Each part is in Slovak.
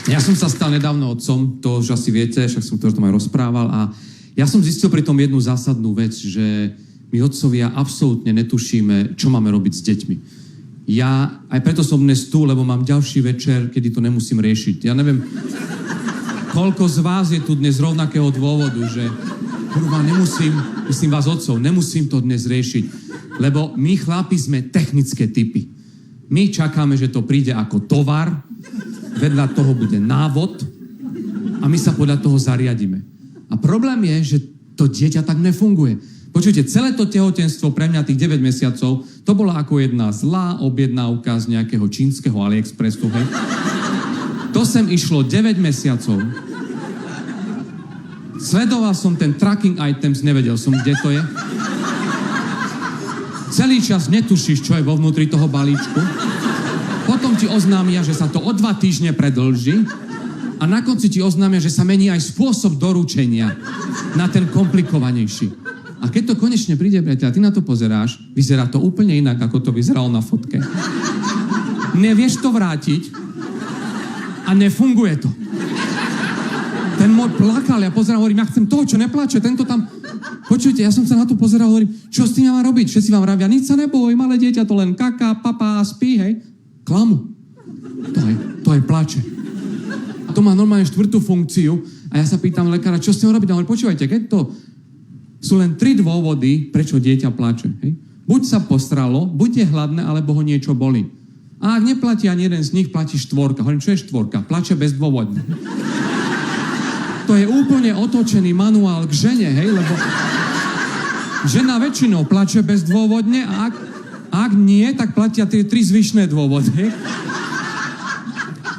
Ja som sa stal nedávno otcom, to už asi viete, však som to už tam aj rozprával a ja som zistil pri tom jednu zásadnú vec, že my otcovia absolútne netušíme, čo máme robiť s deťmi. Ja aj preto som dnes tu, lebo mám ďalší večer, kedy to nemusím riešiť. Ja neviem, koľko z vás je tu dnes z rovnakého dôvodu, že kurva, myslím vás otcov, nemusím to dnes riešiť, lebo my chlapi sme technické typy. My čakáme, že to príde ako tovar, vedľa toho bude návod a my sa podľa toho zariadíme. A problém je, že to dieťa tak nefunguje. Počujte, celé to tehotenstvo pre mňa tých 9 mesiacov, to bola ako jedna zlá objednávka z nejakého čínskeho AliExpressu, hej. To sem išlo 9 mesiacov. Sledoval som ten tracking items, nevedel som, kde to je. Celý čas netušíš, čo je vo vnútri toho balíčku. Potom ti oznámia, že sa to o 2 týždne predĺži a na konci ti oznámia, že sa mení aj spôsob doručenia na ten komplikovanejší. A keď to konečne príde, priateľ, ty na to pozeráš, vyzerá to úplne inak, ako to vyzeralo na fotke. Nevieš to vrátiť a nefunguje to. Ten môj plakal, ja pozerám, hovorím, ja chcem toho, čo neplače, tento tam... Počujte, ja som sa na to pozeral, hovorím, čo s tým ja mám robiť? Všetci vám vravia, nič sa neboj, malé dieťa to len kaká, papá, spí, hej. Klamu. To je plače. A to má normálne 4. funkciu a ja sa pýtam lekára, čo s tým robiť? A hovorím, počúvajte, keď to sú len 3 dôvody, prečo dieťa plače. Hej? Buď sa postralo, buď je hladné, alebo ho niečo bolí. A ak neplatí ani jeden z nich, platí 4. Hovorím, čo je 4? Plače bezdôvodne. To je úplne otočený manuál k žene, hej, lebo žena väčšinou plače bezdôvodne a ak nie, tak platia tie 3 zvyšné dôvody, hej.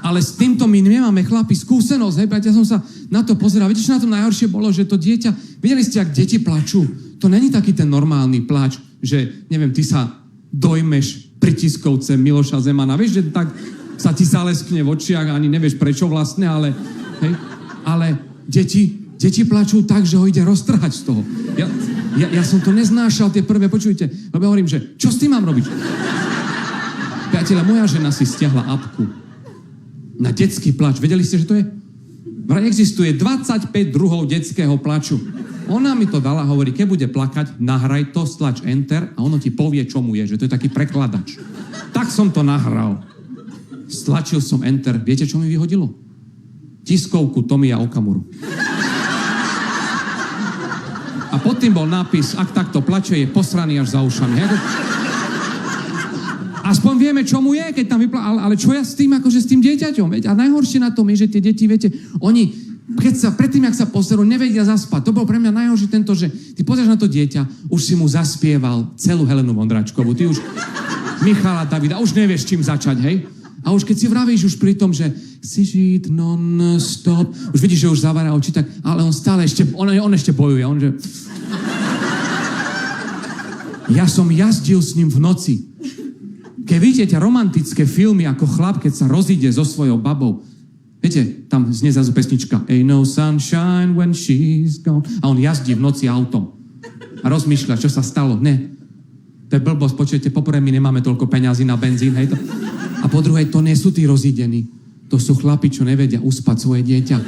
Ale s týmto my nemáme, chlapi, skúsenosť, hej, ja som sa na to pozeral. Viete, čo na tom najhoršie bolo, že to dieťa, videli ste, ak deti plačú, to není taký ten normálny plač, že, neviem, ty sa dojmeš pritiskovcem Miloša Zemana, vieš, že tak sa ti zaleskne v očiach, ani nevieš prečo vlastne, ale, hej, ale deti plačú tak, že ho ide roztrhať z toho. Ja som to neznášal, tie prvé, počujte, lebo ja hovorím, že čo s tým mám robiť? Priateľa, moja žena si stiahla apku na detský plač. Vedeli ste, že to je? Vraj existuje 25 druhov detského plaču. Ona mi to dala, hovorí, keď bude plakať, nahraj to, stlač enter a ono ti povie, čo mu je, že to je taký prekladač. Tak som to nahral. Stlačil som enter. Viete, čo mi vyhodilo? Tiskovku Tomia Okamuru. A pod tým bol nápis, ak takto plače, je posraný až za ušami. Aspoň vieme, čo mu je, keď tam ale čo ja s tým, akože s tým dieťaťom? A najhoršie na tom je, že tie deti, viete, oni, predtým, jak sa poserú, nevedia zaspať. To bol pre mňa najhoršie tento, že ty pozrieš na to dieťa, už si mu zaspieval celú Helenu Vondračkovú, ty už Michala Davida, už nevieš, čím začať, hej? A už keď si vravíš už pri tom, že chceš žiť non-stop, už vidíš, že už zavára oči, tak, ale on stále ešte, on ešte bojuje, on že... Ja som jazdil s ním v noci. Keď vidíte romantické filmy ako chlap, keď sa rozíde so svojou babou, viete, tam znie zrazu pesnička Ain't no sunshine when she's gone. A on jazdí v noci autom. A rozmýšľa, čo sa stalo. Ne. To je blbosť, počujete, poprvé my nemáme toľko peňazí na benzín, hej to. A po druhé, to nie sú tí rozídení. To sú chlapi, čo nevedia uspať svoje dieťa.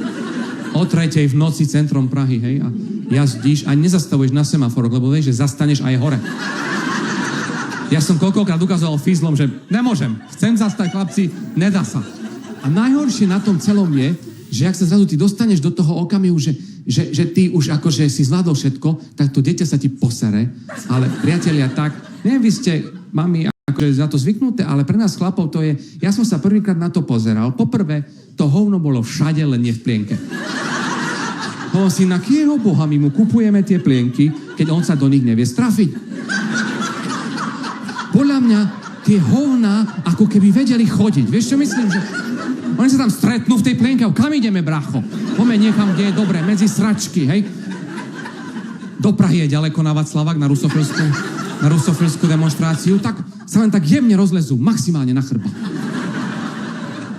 O 3:00 v noci centrom Prahy, hej, a jazdíš a nezastavuješ na semaforoch, lebo vieš, že zastaneš aj hore. Ja som koľkokrát ukazoval fízlom, že nemôžem, chcem zastať, chlapci, nedá sa. A najhoršie na tom celom je, že ak sa zrazu ty dostaneš do toho okamihu, že ty už akože si zvládol všetko, tak to dieťa sa ti posere. Ale priatelia, tak, neviem, vy ste, mami, akože za to zvyknuté, ale pre nás chlapov to je, ja som sa prvýkrát na to pozeral. Poprvé, to hovno bolo všade, len nie v plienke. Hovorím si, na kieho boha my mu kupujeme tie plienky, keď on sa do nich nevie strafiť. Podľa mňa tie hovná ako keby vedeli chodiť. Vieš, čo myslím? Že oni sa tam stretnú v tej plienke a kam ideme, bracho? Poďme niekam, kde je dobre, medzi sračky, hej? Do Prahy je ďaleko na Václavák, na rusofilskú demonštráciu, tak sa len tak jemne rozlezú, maximálne na chrbát.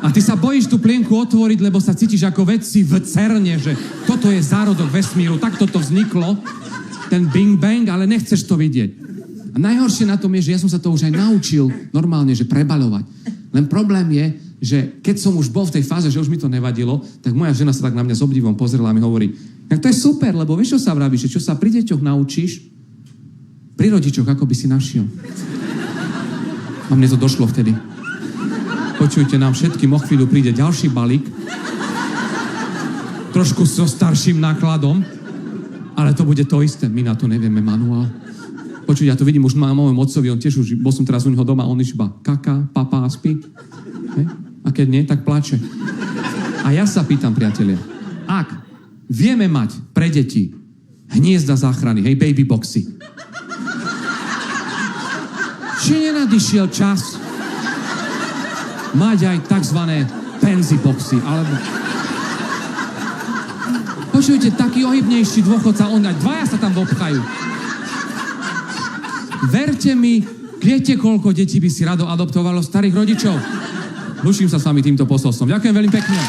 A ty sa bojíš tú plienku otvoriť, lebo sa cítiš ako vedci v CERNe, že toto je zárodok vesmíru, takto to vzniklo, ten Bing Bang, ale nechceš to vidieť. A najhoršie na tom je, že ja som sa to už aj naučil normálne, že prebaľovať. Len problém je, že keď som už bol v tej fáze, že už mi to nevadilo, tak moja žena sa tak na mňa s obdivom pozrela a mi hovorí, tak to je super, lebo vieš, čo sa vraví, že čo sa pri deťoch naučíš, pri rodičoch ako by si našiel. A mne to došlo vtedy. Počujte, nám všetkým o chvíľu príde ďalší balík, trošku so starším nákladom, ale to bude to isté. My na to nevieme manuál. Počuť, ja to vidím už na mojom otcovi, on tiež už, bol som teraz u neho doma, on iba kaká, papá, spí. Hej? A keď nie, tak plače. A ja sa pýtam, priatelia, ak vieme mať pre deti hniezda záchrany, hej, baby boxy, či nenadišiel čas mať aj takzvané penzi boxy, alebo... Počujte, taký ohybnejší dôchodca, on aj dvaja sa tam vopchajú. Verte mi, viete, koľko detí by si rado adoptovalo starých rodičov? Lúčim sa s vami týmto posolstvom. Ďakujem veľmi pekne.